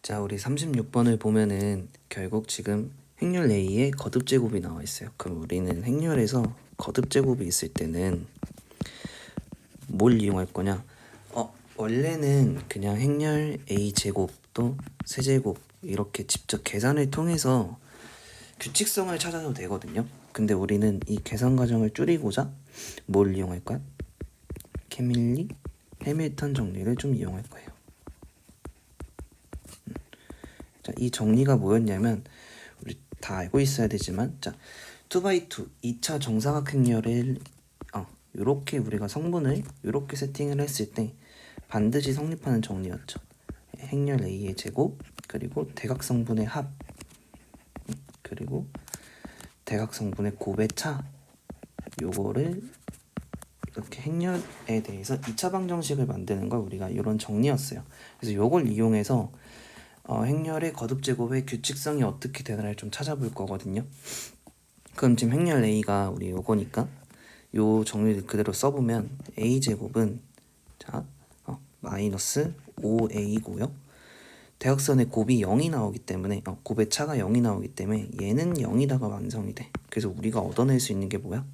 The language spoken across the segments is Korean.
자, 우리 36번을 보면은 결국 지금 행렬 A에 거듭제곱이 나와 있어요. 그럼 우리는 행렬에서 거듭제곱이 있을 때는 뭘 이용할 거냐? 원래는 그냥 행렬 A 제곱 또 세제곱 이렇게 직접 계산을 통해서 규칙성을 찾아도 되거든요. 근데 우리는 이 계산 과정을 줄이고자 뭘 이용할 거야? 캐밀리 해밀턴 정리를 좀 이용할 거예요. 자, 이 정리가 뭐였냐면 우리 다 알고 있어야 되지만, 자, 2x2 2차 정사각 행렬을 이렇게 우리가 성분을 이렇게 세팅을 했을 때 반드시 성립하는 정리였죠. 행렬 A의 제곱 그리고 대각성분의 합 그리고 대각성분의 곱의 차, 요거를 이렇게 행렬에 대해서 2차 방정식을 만드는 걸 우리가 이런 정리였어요. 그래서 요걸 이용해서 행렬의 거듭제곱의 규칙성이 어떻게 되나를 좀 찾아볼 거거든요. 그럼 지금 행렬 A가 우리 요거니까 요 정리를 그대로 써보면 A제곱은 자 마이너스 5A고요. 대각선의 곱이 0이 나오기 때문에 곱의 차가 0이 나오기 때문에 얘는 0이다가 완성이 돼. 그래서 우리가 얻어낼 수 있는 게 뭐야?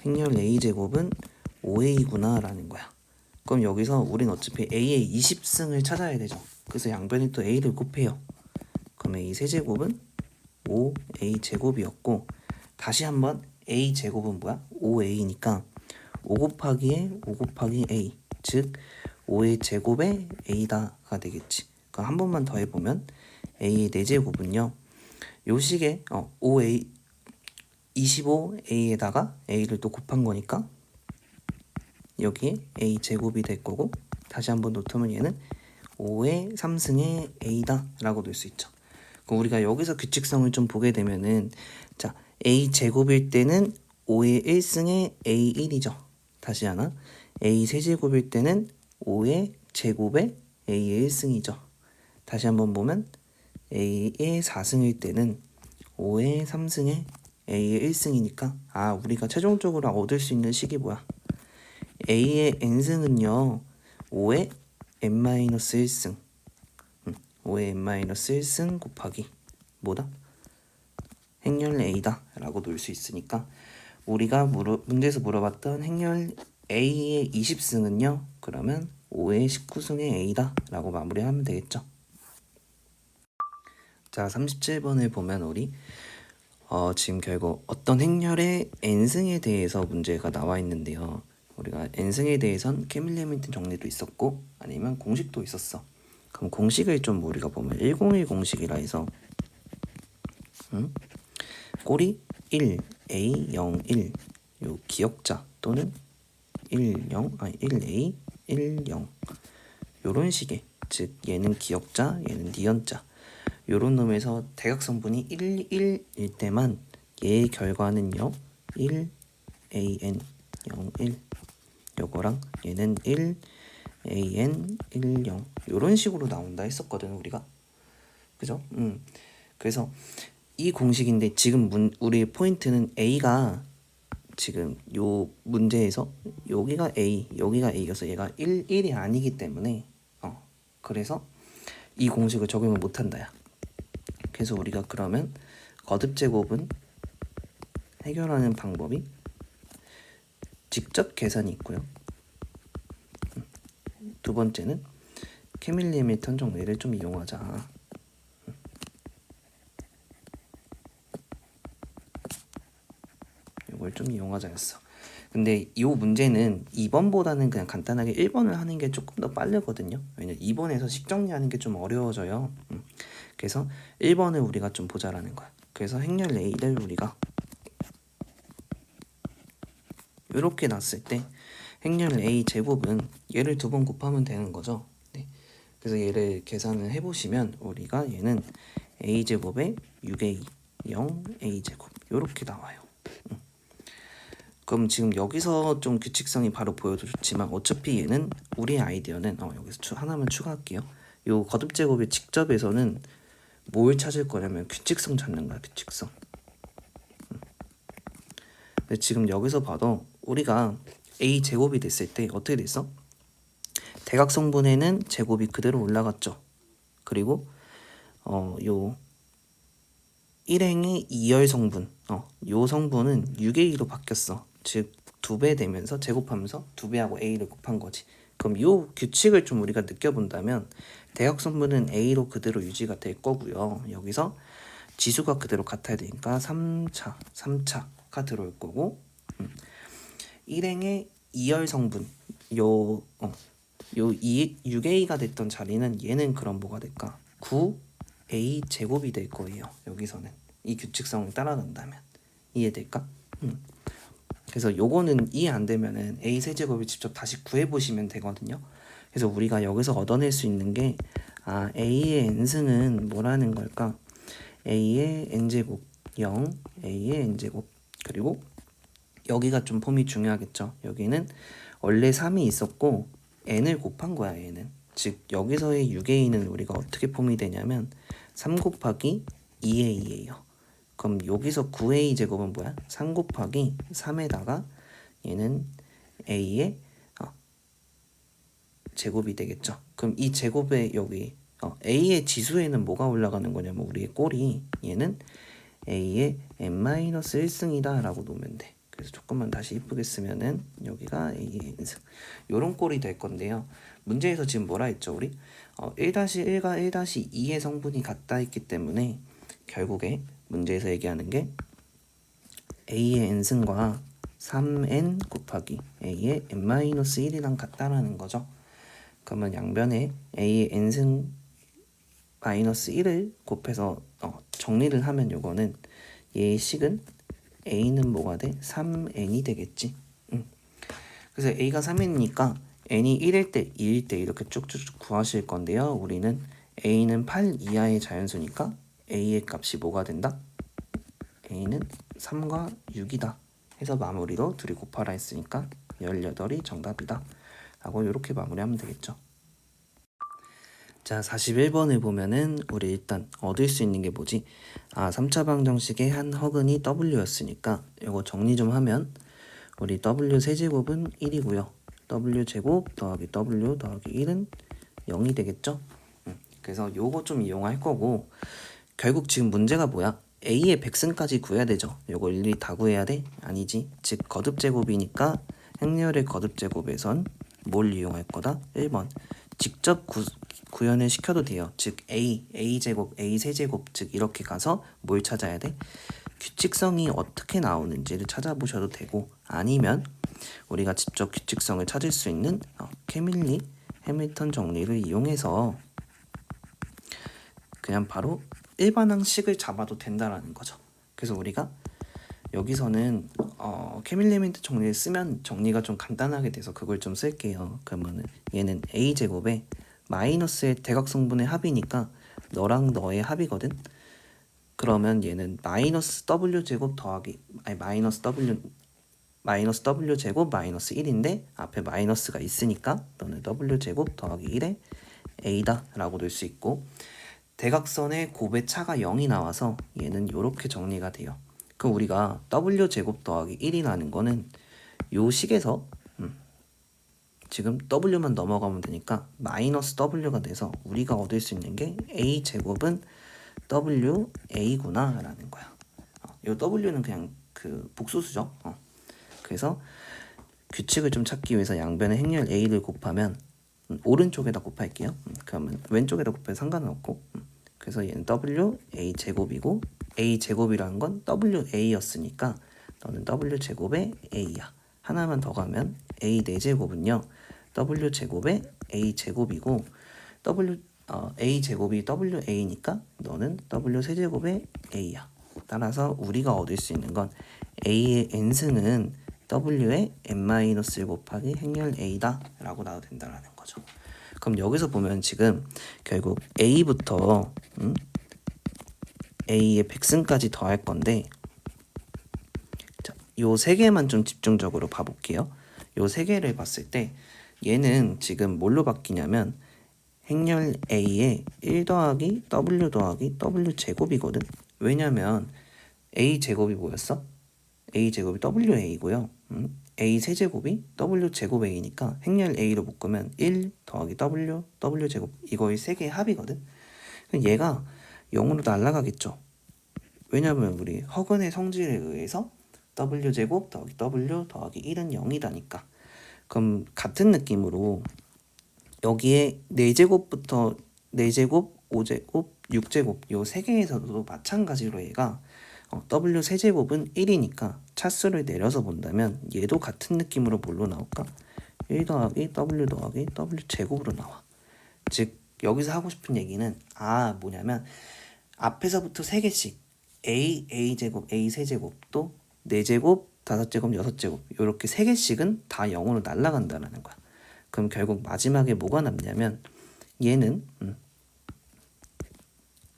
행렬 A제곱은 5A구나 라는 거야. 그럼 여기서 우린 어차피 A의 20승을 찾아야 되죠. 그래서 양변에 또 A를 곱해요. 그럼 A 세제곱은 5A 제곱이었고, 다시 한번 A 제곱은 뭐야? 5A니까 5 곱하기에 5 곱하기 A, 즉 5의 제곱에 A다가 되겠지. 그럼 한 번만 더 해보면 A의 4제곱은요 요 식에 5A 25A에다가 A를 또 곱한 거니까 여기에 A 제곱이 될 거고, 다시 한번 놓으면 얘는 5의 3승의 A다 라고 놓을 수 있죠. 그럼 우리가 여기서 규칙성을 좀 보게 되면은, 자, A 제곱일 때는 5의 1승의 A1이죠. 다시 하나, A 세제곱일 때는 5의 제곱의 A의 1승이죠. 다시 한번 보면 A의 4승일 때는 5의 3승의 A의 1승이니까 우리가 최종적으로 얻을 수 있는 식이 뭐야? A의 n승은요 5의 n-1승 5의 n-1승 곱하기 뭐다? 행렬 A다 라고 놓을 수 있으니까, 우리가 문제에서 물어봤던 행렬 A의 20승은요 그러면 5의 19승의 A다 라고 마무리하면 되겠죠. 자, 37번을 보면 우리 지금 결국 어떤 행렬의 n승에 대해서 문제가 나와 있는데요. 우리가 n승에 대해선 캐밀리 해밀턴 정리도 있었고 아니면 공식도 있었어. 그럼 공식을 좀 우리가 보면 101 공식이라 해서 꼴이 1, A, 0, 1 요 기역자 또는 1, 0, 1A, 1, 0 요런 식의, 즉 얘는 기역자 얘는 니은자 요런 놈에서 대각성분이 1, 1일 때만 얘의 결과는요 1, AN, 0, 1 요거랑 얘는 1, AN, 1, 0 요런 식으로 나온다 했었거든 우리가. 그죠? 그래서 이 공식인데 지금 우리 포인트는 A가 지금 요 문제에서 여기가 A, 여기가 A여서 얘가 1, 1이 아니기 때문에 그래서 이 공식을 적용을 못한다야. 그래서 우리가 그러면 거듭제곱은 해결하는 방법이 직접 계산이 있고요. 두 번째는 캐밀리 해밀턴 정리를 좀 이용하자. 이걸 좀 이용하자였어. 근데 이 문제는 2번보다는 그냥 간단하게 1번을 하는 게 조금 더 빠르거든요. 왜냐면 2번에서 식 정리하는 게 좀 어려워져요. 그래서 1번을 우리가 좀 보자라는 거야. 그래서 행렬 A를 우리가 이렇게 놨을 때 행렬 A 제곱은 얘를 2번 곱하면 되는 거죠. 네. 그래서 얘를 계산을 해보시면 우리가 얘는 A 제곱에 6A 0 A 제곱 이렇게 나와요. 그럼 지금 여기서 좀 규칙성이 바로 보여도 좋지만 어차피 얘는 우리의 아이디어는 여기서 하나만 추가할게요. 요 거듭제곱의 직접에서는 뭘 찾을 거냐면 규칙성 찾는 거야. 규칙성. 근데 지금 여기서 봐도 우리가 A 제곱이 됐을 때 어떻게 됐어? 대각성분에는 제곱이 그대로 올라갔죠. 그리고 요 1행의 2열 성분, 요 성분은 6A로 바뀌었어. 즉 2배 되면서 제곱하면서 2배하고 A를 곱한 거지. 그럼 요 규칙을 좀 우리가 느껴본다면 대각 성분은 A로 그대로 유지가 될 거고요. 여기서 지수가 그대로 같아야 되니까 3차가 들어올 거고 1행의 2열 성분 요 6A가 됐던 자리는 얘는 그럼 뭐가 될까? 9A 제곱이 될 거예요. 여기서는 이 규칙성을 따라간다면 이해될까? 그래서 요거는 이해 안 되면은 A 세제곱을 직접 다시 구해보시면 되거든요. 그래서 우리가 여기서 얻어낼 수 있는 게 A의 n승은 뭐라는 걸까? A의 n제곱 0, A의 n제곱 그리고 여기가 좀 폼이 중요하겠죠. 여기는 원래 3이 있었고 n을 곱한 거야 얘는. 즉 여기서의 6a는 우리가 어떻게 폼이 되냐면 3 곱하기 2a예요. 그럼 여기서 9a 제곱은 뭐야? 3 곱하기 3에다가 얘는 a의 제곱이 되겠죠. 그럼 이 제곱에 여기 a의 지수에는 뭐가 올라가는 거냐면 우리의 꼴이 얘는 a의 n-1승이다 라고 놓으면 돼. 그래서 조금만 다시 이쁘게 쓰면은 여기가 a의 n승 요런 꼴이 될 건데요. 문제에서 지금 뭐라 했죠 우리? 1-1과 1-2의 성분이 같다 했기 때문에 결국에 문제에서 얘기하는 게 a의 n승과 3n 곱하기 a의 n-1이랑 같다라는 거죠. 그러면 양변에 a의 n승 마이너스 1을 곱해서 정리를 하면 요거는 얘의 식은 a는 뭐가 돼? 3n이 되겠지. 그래서 a가 3n이니까 n이 1일 때, 2일 때 이렇게 쭉쭉쭉 구하실 건데요. 우리는 a는 8 이하의 자연수니까 a의 값이 뭐가 된다? a는 3과 6이다. 해서 마무리로 둘이 곱하라 했으니까 18이 정답이다. 라고 이렇게 마무리하면 되겠죠. 자, 41번을 보면은 우리 일단 얻을 수 있는 게 뭐지? 3차 방정식의 한 허근이 w였으니까 이거 정리 좀 하면 우리 w 세제곱은 1이고요. w 제곱 더하기 w 더하기 1은 0이 되겠죠? 그래서 요거 좀 이용할 거고 결국 지금 문제가 뭐야? a의 백승까지 구해야 되죠. 요거 일일이 다 구해야 돼? 아니지. 즉 거듭제곱이니까 행렬의 거듭제곱에선 뭘 이용할 거다? 1번 직접 구현을 시켜도 돼요. 즉 a제곱, a 세제곱 즉 이렇게 가서 뭘 찾아야 돼? 규칙성이 어떻게 나오는지를 찾아보셔도 되고 아니면 우리가 직접 규칙성을 찾을 수 있는 캐밀리 해밀턴 정리를 이용해서 그냥 바로 일반항식을 잡아도 된다라는 거죠. 그래서 우리가 여기서는 캐밀리 해밀턴 정리를 쓰면 정리가 좀 간단하게 돼서 그걸 좀 쓸게요. 그러면은 얘는 a제곱에 마이너스의 대각성분의 합이니까 너랑 너의 합이거든. 그러면 얘는 마이너스 w 제곱 더하기 마이너스 w 제곱 마이너스 1인데 앞에 마이너스가 있으니까 너는 w 제곱 더하기 1에 a다 라고 넣을 수 있고 대각선의 곱의 차가 0이 나와서 얘는 이렇게 정리가 돼요. 그럼 우리가 w 제곱 더하기 1이라는 거는 요 식에서 지금 w만 넘어가면 되니까 마이너스 w가 돼서 우리가 얻을 수 있는 게 a 제곱은 wa구나 라는 거야. 이 w는 그냥 그 복소수죠. 그래서 규칙을 좀 찾기 위해서 양변의 행렬 a를 곱하면 오른쪽에다 곱할게요. 그러면 왼쪽에다 곱해도 상관은 없고 그래서 얘는 wa 제곱이고 a 제곱이라는 건 wa였으니까 너는 w 제곱의 a야. 하나만 더 가면 a 4제곱은요 w 제곱의 a 제곱이고 a 제곱이 wa니까 너는 w 세제곱의 a야. 따라서 우리가 얻을 수 있는 건 a의 n승은 w의 n-1 곱하기 행렬 a다 라고 나와도 된다라는 거죠. 그럼 여기서 보면 지금 결국 a부터 a의 백승까지 더할 건데 자, 요 세 개만 좀 집중적으로 봐볼게요. 요 세 개를 봤을 때 얘는 지금 뭘로 바뀌냐면 행렬 a의 1 더하기 w 더하기 w 제곱이거든. 왜냐면 a 제곱이 뭐였어? a 제곱이 wa고요. a 세제곱이 w 제곱 a니까 행렬 a로 묶으면 1 더하기 w 제곱 이거의 세 개의 합이거든. 얘가 0으로 날아가겠죠. 왜냐면 우리 허근의 성질에 의해서 w제곱 더하기 w 더하기 1은 0이다니까. 그럼 같은 느낌으로 여기에 4제곱부터 4제곱, 5제곱, 6제곱 요 세 개에서도 마찬가지로 얘가 w 세제곱은 1이니까 차수를 내려서 본다면 얘도 같은 느낌으로 뭘로 나올까? 1 더하기 w 더하기 w 제곱으로 나와. 즉 여기서 하고 싶은 얘기는 뭐냐면 앞에서부터 3개씩 a제곱, a 세제곱 또 4제곱, 5제곱, 6제곱 이렇게 3개씩은 다 0으로 날아간다는 거야. 그럼 결국 마지막에 뭐가 남냐면 얘는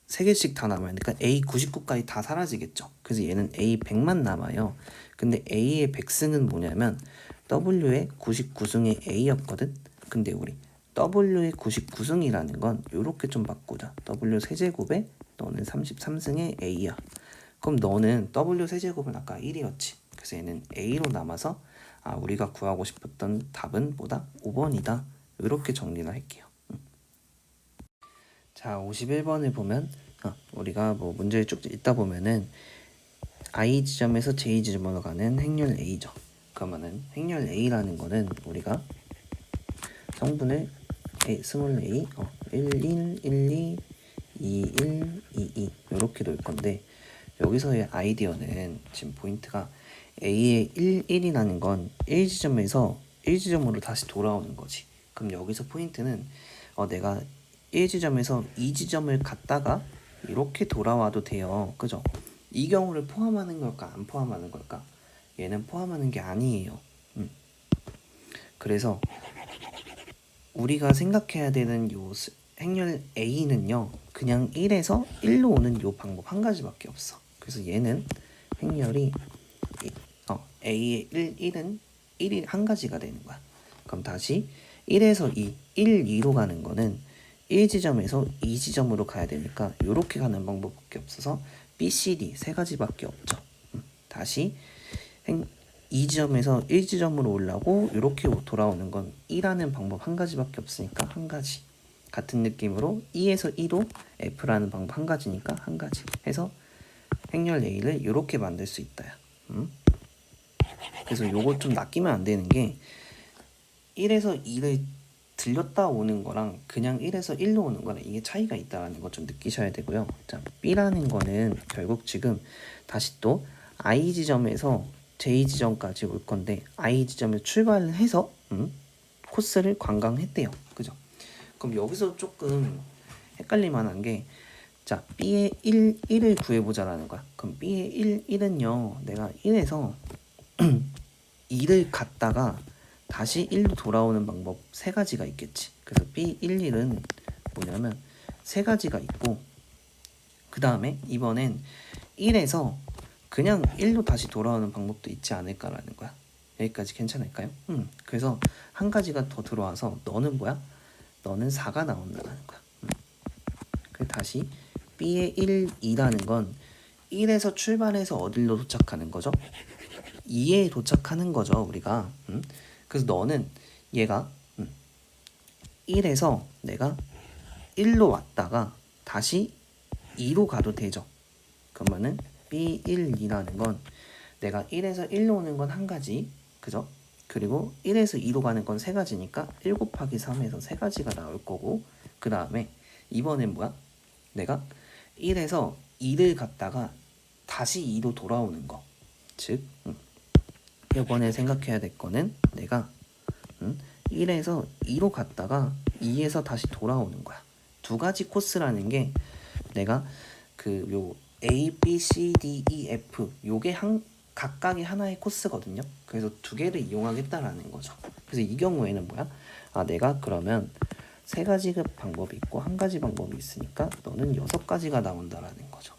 3개씩 다 남아요. 그러니까 a 99까지 다 사라지겠죠. 그래서 얘는 a 100만 남아요. 근데 a의 100승은 뭐냐면 w의 99승의 a였거든. 근데 우리 w의 99승이라는 건 이렇게 좀 바꾸자. w 세제곱에 너는 33승의 a야. 그럼 너는 w 세제곱은 아까 1이었지. 그래서 얘는 a로 남아서 우리가 구하고 싶었던 답은 뭐다? 5번이다. 이렇게 정리를 할게요. 자, 51번을 보면 우리가 뭐 문제를 쭉 읽다 보면은 I 지점에서 J 지점으로 가는 행렬 A죠. 그러면은 행렬 A라는 거는 우리가 성분을 스몰 a 1, 1, 1, 2, 2, 1, 2, 2 이렇게 놓을 건데 여기서의 아이디어는 지금 포인트가 A의 1, 1이라는 건 1지점에서 1지점으로 다시 돌아오는 거지. 그럼 여기서 포인트는 내가 1지점에서 2지점을 갔다가 이렇게 돌아와도 돼요. 그죠? 이 경우를 포함하는 걸까? 안 포함하는 걸까? 얘는 포함하는 게 아니에요. 그래서 우리가 생각해야 되는 요 행렬 A는요. 그냥 1에서 1로 오는 요 방법 한 가지밖에 없어. 그래서 얘는 행렬이 A의 1은 1이 한 가지가 되는 거야. 그럼 다시 1에서 2, 1, 2로 가는 거는 1지점에서 2지점으로 가야 되니까 이렇게 가는 방법밖에 없어서 B, C, D 세 가지밖에 없죠. 다시 2지점에서 1지점으로 올라오고 이렇게 돌아오는 건 2라는 방법 한 가지밖에 없으니까 한 가지. 같은 느낌으로 2에서 2로 F라는 방법 한 가지니까 한 가지 해서 행렬 A를 이렇게 만들 수 있다. 그래서 요거 좀 낚이면 안 되는 게 1에서 2를 들렸다 오는 거랑 그냥 1에서 1로 오는 거랑 이게 차이가 있다는 거 좀 느끼셔야 되고요. 자, B라는 거는 결국 지금 다시 또 I 지점에서 J 지점까지 올 건데 I 지점에 출발을 해서 코스를 관광했대요. 그죠? 그럼 여기서 조금 헷갈릴 만한 게 자, B의 1을 구해보자라는 거야. 그럼 B의 1은요. 내가 1에서 2를 갔다가 다시 1로 돌아오는 방법 세 가지가 있겠지. 그래서 B11은 뭐냐면 세 가지가 있고 그 다음에 이번엔 1에서 그냥 1로 다시 돌아오는 방법도 있지 않을까라는 거야. 여기까지 괜찮을까요? 그래서 한 가지가 더 들어와서 너는 뭐야? 너는 4가 나온다는 거야. 그래서 다시 B의 1, 2라는 건 1에서 출발해서 어디로 도착하는 거죠? 2에 도착하는 거죠, 우리가. 그래서 너는 얘가 1에서 내가 1로 왔다가 다시 2로 가도 되죠. 그러면은 B12라는 건 내가 1에서 1로 오는 건 한 가지, 그죠? 그리고 1에서 2로 가는 건 세 가지니까 1 곱하기 3에서 세 가지가 나올 거고 그 다음에 이번엔 뭐야? 내가 1에서 2를 갔다가 다시 2로 돌아오는 거. 즉 이번에 생각해야 될 거는 내가 1에서 2로 갔다가 2에서 다시 돌아오는 거야. 두 가지 코스라는 게 내가 요 A, B, C, D, E, F 요게 각각이 하나의 코스거든요. 그래서 두 개를 이용하겠다라는 거죠. 그래서 이 경우에는 뭐야? 내가 그러면 세 가지 방법이 있고 한 가지 방법이 있으니까 너는 6가지가 나온다라는 거죠.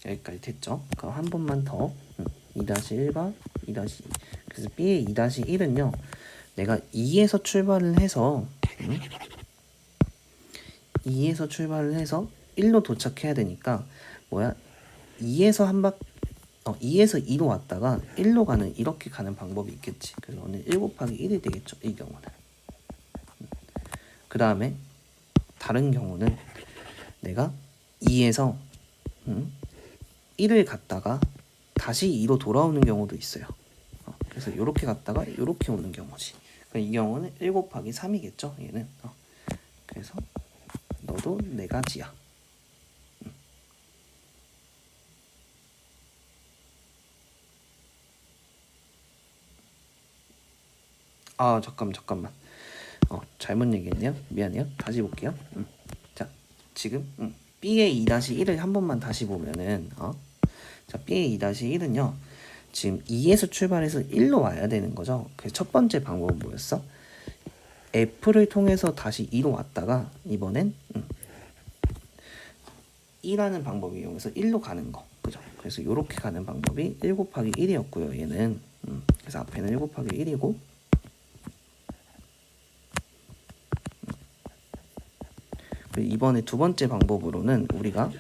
여기까지 됐죠? 그럼 한 번만 더 2-1번 2-2 그래서 B의 2-1은요 내가 2에서 출발을 해서 2에서 출발을 해서 1로 도착해야 되니까 뭐야 2에서 2로 왔다가 1로 가는 이렇게 가는 방법이 있겠지. 그래서 오늘 1 곱하기 1이 되겠죠. 이 경우는. 그 다음에 다른 경우는 내가 2에서 1을 갔다가 다시 2로 돌아오는 경우도 있어요. 그래서 이렇게 갔다가 이렇게 오는 경우지. 이 경우는 1 곱하기 3이겠죠. 얘는. 그래서 너도 4가지야. 잠깐만. 잘못 얘기했네요. 미안해요. 다시 볼게요. 자, 지금 B의 2-1을 한 번만 다시 보면은 자, B의 2-1은요. 지금 2에서 출발해서 1로 와야 되는 거죠. 그래서 첫 번째 방법은 뭐였어? F를 통해서 다시 2로 왔다가 이번엔 2라는 방법을 이용해서 1로 가는 거. 그죠? 그래서 이렇게 가는 방법이 1 곱하기 1이었고요. 얘는 그래서 앞에는 1 곱하기 1이고 이번에 두 번째 방법으로는 우리가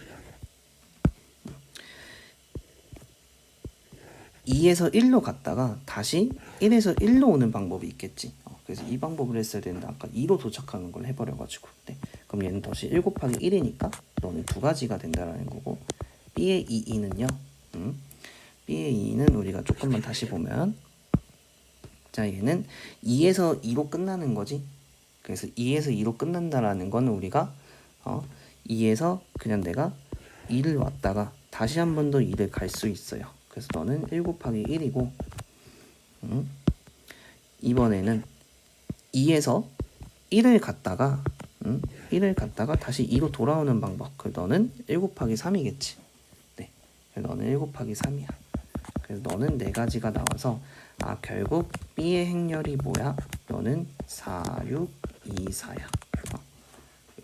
2에서 1로 갔다가 다시 1에서 1로 오는 방법이 있겠지. 그래서 이 방법을 했어야 되는데 아까 2로 도착하는 걸 해버려가지고. 네. 그럼 얘는 다시 1 곱하기 1이니까 너는 2가지가 된다라는 거고 B의 2는요. B의 2는 우리가 조금만 다시 보면 자 얘는 2에서 2로 끝나는 거지. 그래서 2에서 2로 끝난다라는 건 우리가 2에서 그냥 내가 2를 왔다가 다시 한 번 더 2를 갈 수 있어요. 그래서 너는 1 곱하기 1이고 이번에는 2에서 1을 갔다가 1을 갔다가 다시 2로 돌아오는 방법. 그래서 너는 1 곱하기 3이겠지. 네. 그래서 너는 1 곱하기 3이야. 그래서 너는 4가지가 나와서 결국 B의 행렬이 뭐야? 너는 4, 6, 2, 4야.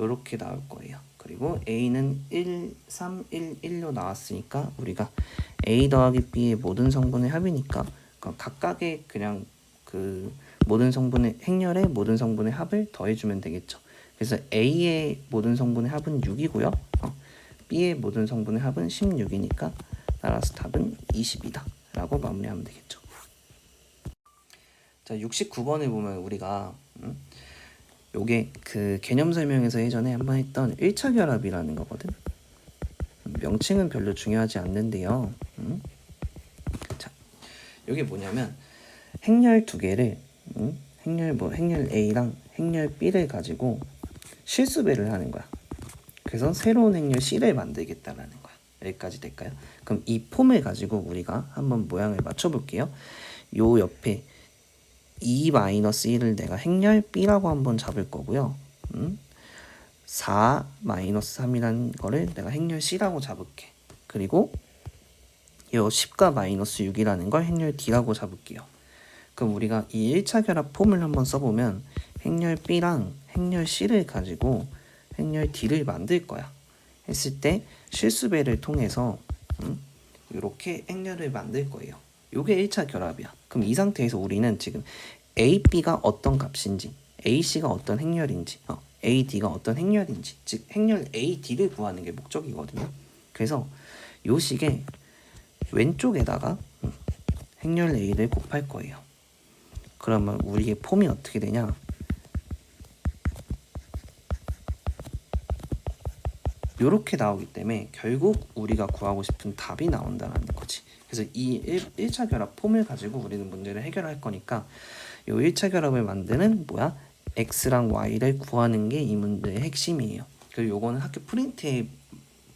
이렇게 나올 거예요. 그리고 A는 1, 3, 1, 1로 나왔으니까 우리가 A 더하기 B의 모든 성분의 합이니까 각각의 그냥 그 모든 성분의 행렬의 모든 성분의 합을 더해주면 되겠죠. 그래서 A의 모든 성분의 합은 6이고요. B의 모든 성분의 합은 16이니까 따라서 답은 20이다 라고 마무리하면 되겠죠. 자, 69번에 보면 우리가 요게 그 개념 설명에서 예전에 한번 했던 1차 결합이라는 거거든. 명칭은 별로 중요하지 않는데요. 자, 요게 뭐냐면 행렬 두 개를 행렬 A랑 행렬 B를 가지고 실수배를 하는 거야. 그래서 새로운 행렬 C를 만들겠다라는 거야. 여기까지 될까요? 그럼 이 폼을 가지고 우리가 한번 모양을 맞춰 볼게요. 요 옆에 2-1을 내가 행렬 B라고 한번 잡을 거고요. 4-3이라는 거를 내가 행렬 C라고 잡을게. 그리고 요 10과 -6이라는 걸 행렬 D라고 잡을게요. 그럼 우리가 이 1차 결합 폼을 한번 써보면 행렬 B랑 행렬 C를 가지고 행렬 D를 만들 거야. 했을 때 실수배를 통해서 이렇게 행렬을 만들 거예요. 요게 1차 결합이야. 그럼 이 상태에서 우리는 지금 A, B가 어떤 값인지, A, C가 어떤 행렬인지, A, D가 어떤 행렬인지, 즉 행렬 A, D를 구하는 게 목적이거든요. 그래서 요 식의 왼쪽에다가 행렬 A를 곱할 거예요. 그러면 우리의 폼이 어떻게 되냐? 요렇게 나오기 때문에 결국 우리가 구하고 싶은 답이 나온다는 거지. 그래서 이 1차 결합 폼을 가지고 우리는 문제를 해결할 거니까 요 1차 결합을 만드는 뭐야? X랑 Y를 구하는 게 이 문제의 핵심이에요. 그리고 요거는 학교 프린트에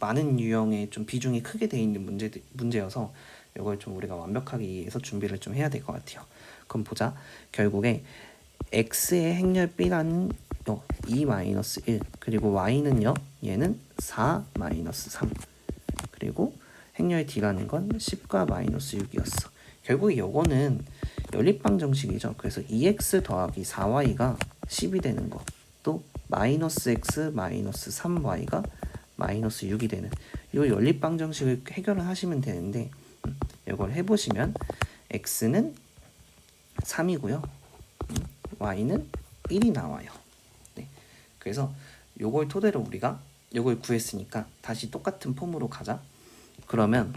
많은 유형의 좀 비중이 크게 돼 있는 문제여서 요걸 좀 우리가 완벽하게 이해해서 준비를 좀 해야 될 것 같아요. 그럼 보자. 결국에 X의 행렬 B라는 2-1 그리고 Y는요 얘는 4-3 그리고 행렬 D라는 건 10과 -6이었어. 결국 요거는 연립방 정식이죠. 그래서 2x 더하기 4y가 10이 되는 거, 또 -x -3y가 -6이 되는 요 연립방 정식을 해결을 하시면 되는데 이걸 해보시면 x는 3이고요 y는 1이 나와요. 네. 그래서 요걸 토대로 우리가 요걸 구했으니까 다시 똑같은 폼으로 가자. 그러면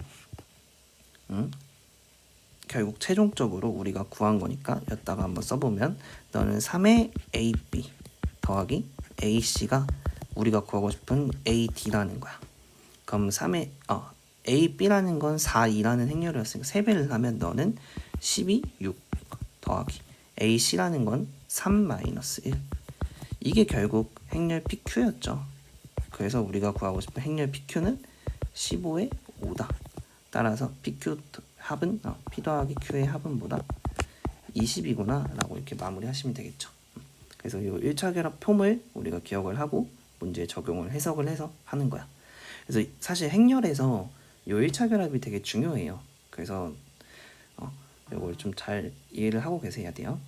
결국 최종적으로 우리가 구한 거니까 여기다가 한번 써보면 너는 3의 AB 더하기 AC가 우리가 구하고 싶은 A, D라는 거야. 그럼 3의 A, B라는 건 4, 2라는 행렬이었으니까 3배를 하면 너는 12, 6 더하기 A, C라는 건 3 마이너스 1. 이게 결국 행렬 PQ였죠. 그래서 우리가 구하고 싶은 행렬 PQ는 15의 5다. 따라서 PQ 합은 P 더하기 Q의 합은 뭐다? 20이구나 라고 이렇게 마무리하시면 되겠죠. 그래서 이 1차 결합 폼을 우리가 기억을 하고 문제에 적용을 해석을 해서 하는 거야. 그래서 사실 행렬에서 이 1차 결합이 되게 중요해요. 그래서 이걸 좀 잘 이해를 하고 계셔야 돼요.